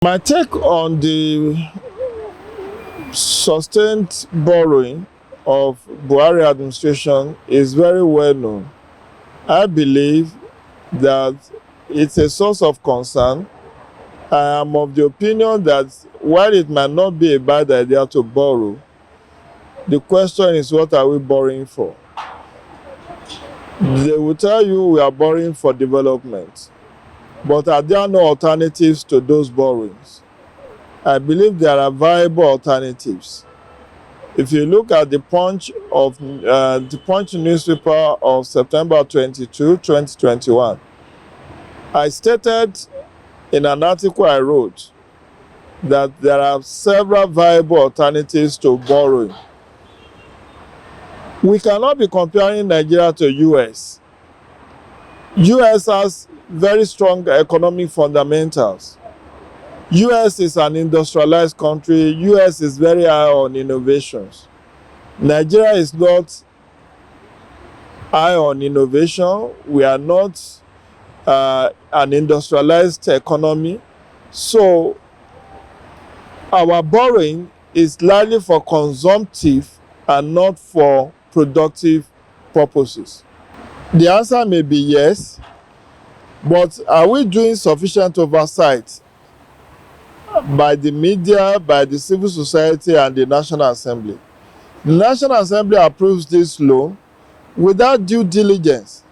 My take on the sustained borrowing of Buhari administration is very well known. I believe that it's a source of concern. I am of the opinion that while it might not be a bad idea to borrow, the question is, what are we borrowing for? They will tell you we are borrowing for development, but are there no alternatives to those borrowings? I believe there are viable alternatives. If you look at the Punch newspaper of September 22, 2021, I stated in an article I wrote that there are several viable alternatives to borrowing. We cannot be comparing Nigeria to US. US has very strong economic fundamentals. US is an industrialized country. US is very high on innovations. Nigeria is not high on innovation. We are not an industrialized economy. So our borrowing is largely for consumptive and not for productive purposes. The answer may be yes, but are we doing sufficient oversight by the media, by the civil society, and the National Assembly? The National Assembly approves this loan without due diligence,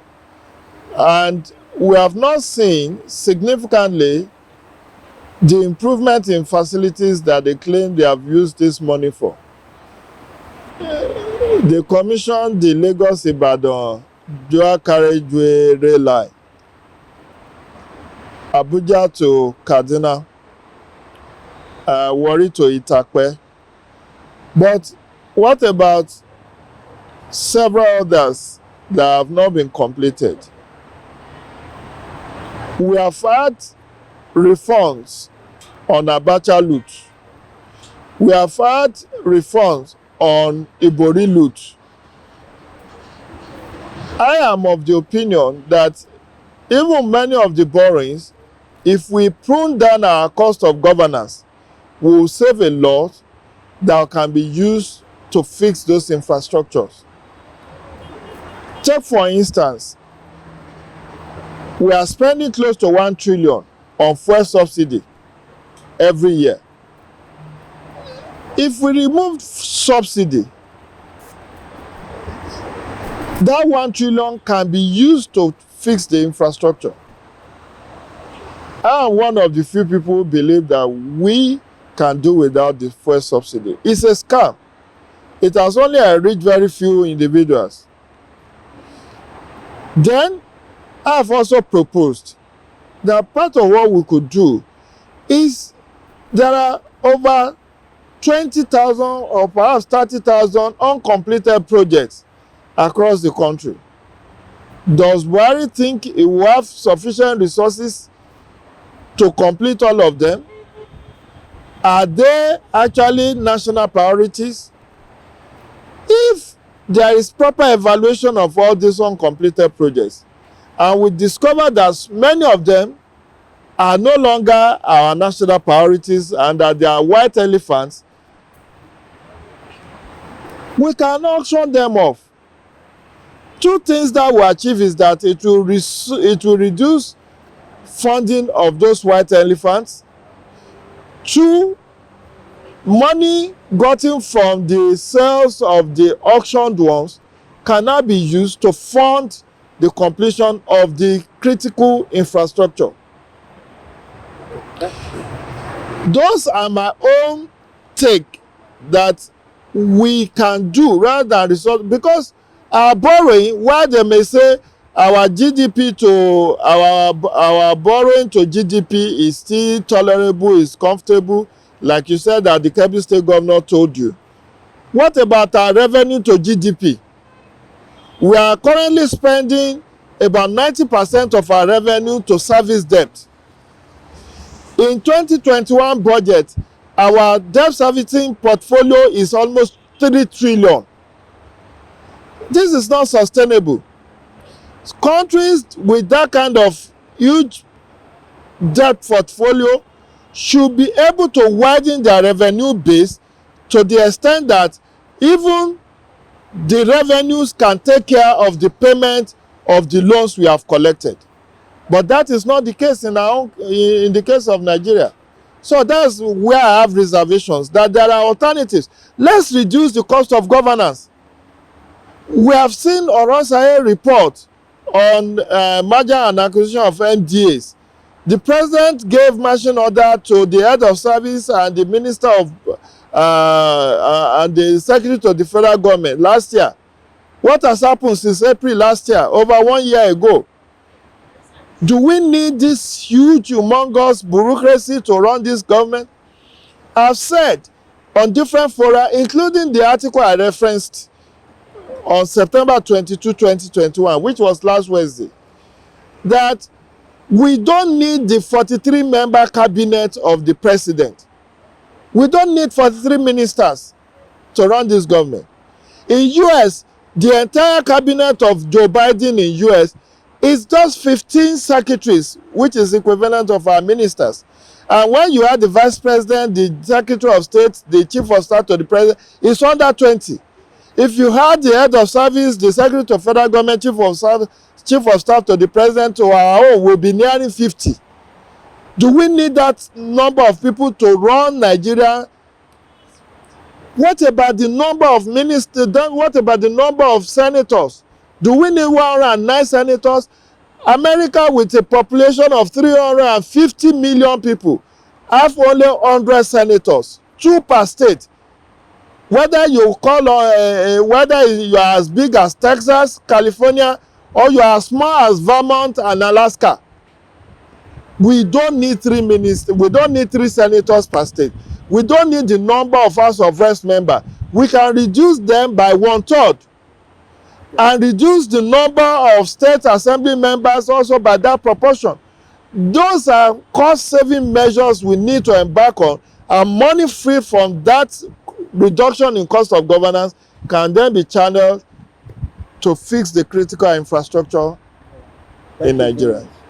and we have not seen significantly the improvement in facilities that they claim they have used this money for. They commissioned the Lagos-Ibadan dual carriageway rail line, Abuja to Kaduna, Warri to Itakpe. But what about several others that have not been completed? We have had reforms on Abacha loot. We have had reforms on Ibori loot. I am of the opinion that even many of the borrowings, if we prune down our cost of governance, we will save a lot that can be used to fix those infrastructures. Take for instance, we are spending close to 1 trillion on fuel subsidy every year. If we remove subsidy, that 1 trillion can be used to fix the infrastructure. I am one of the few people who believe that we can do without the fuel subsidy. It's a scam. It has only reached very few individuals. Then, I have also proposed that part of what we could do is there are over 20,000 or perhaps 30,000 uncompleted projects across the country. Does Buhari think he will have sufficient resources to complete all of them? Are they actually national priorities? If there is proper evaluation of all these uncompleted projects, and we discover that many of them are no longer our national priorities and that they are white elephants, we can auction them off. Two things that will achieve is that it will reduce funding of those white elephants. Two, money gotten from the sales of the auctioned ones cannot be used to fund the completion of the critical infrastructure. Those are my own take that we can do rather than resort, because our borrowing, while they may say our GDP to our borrowing to GDP is still tolerable, is comfortable, like you said that the Kebbi State governor told you. What about our revenue to GDP? We are currently spending about 90% of our revenue to service debt. In 2021 budget, our debt servicing portfolio is almost 3 trillion. This is not sustainable. Countries with that kind of huge debt portfolio should be able to widen their revenue base to the extent that even the revenues can take care of the payment of the loans we have collected. But that is not the case in the case of Nigeria. So that's where I have reservations, that there are alternatives. Let's reduce the cost of governance. We have seen Oronsaye report on merger and acquisition of MDAs. The president gave marching order to the head of service and the minister of and the secretary to the federal government last year. What has happened since April last year, over 1 year ago? Do we need this huge, humongous bureaucracy to run this government? I've said on different fora, including the article I referenced on September 22, 2021, which was last Wednesday, that we don't need the 43-member cabinet of the president. We don't need 43 ministers to run this government. In US, the entire cabinet of Joe Biden in US is just 15 secretaries, which is equivalent of our ministers. And when you have the vice president, the secretary of state, the chief of staff to the president, it's under 20. If you had the head of service, the secretary to federal government, chief of staff to the president, to our own, will be nearing 50. Do we need that number of people to run Nigeria? What about the number of ministers? What about the number of senators? Do we need 109 senators? America, with a population of 350 million people, have only 100 senators, 2 per state. Whether you whether you are as big as Texas, California, or you are as small as Vermont and Alaska, we don't need 3 ministers. We don't need 3 senators per state. We don't need the number of House of Reps members. We can reduce them by 1/3 and reduce the number of state assembly members also by that proportion. Those are cost-saving measures we need to embark on, and money free from that reduction in cost of governance can then be channeled to fix the critical infrastructure in Nigeria.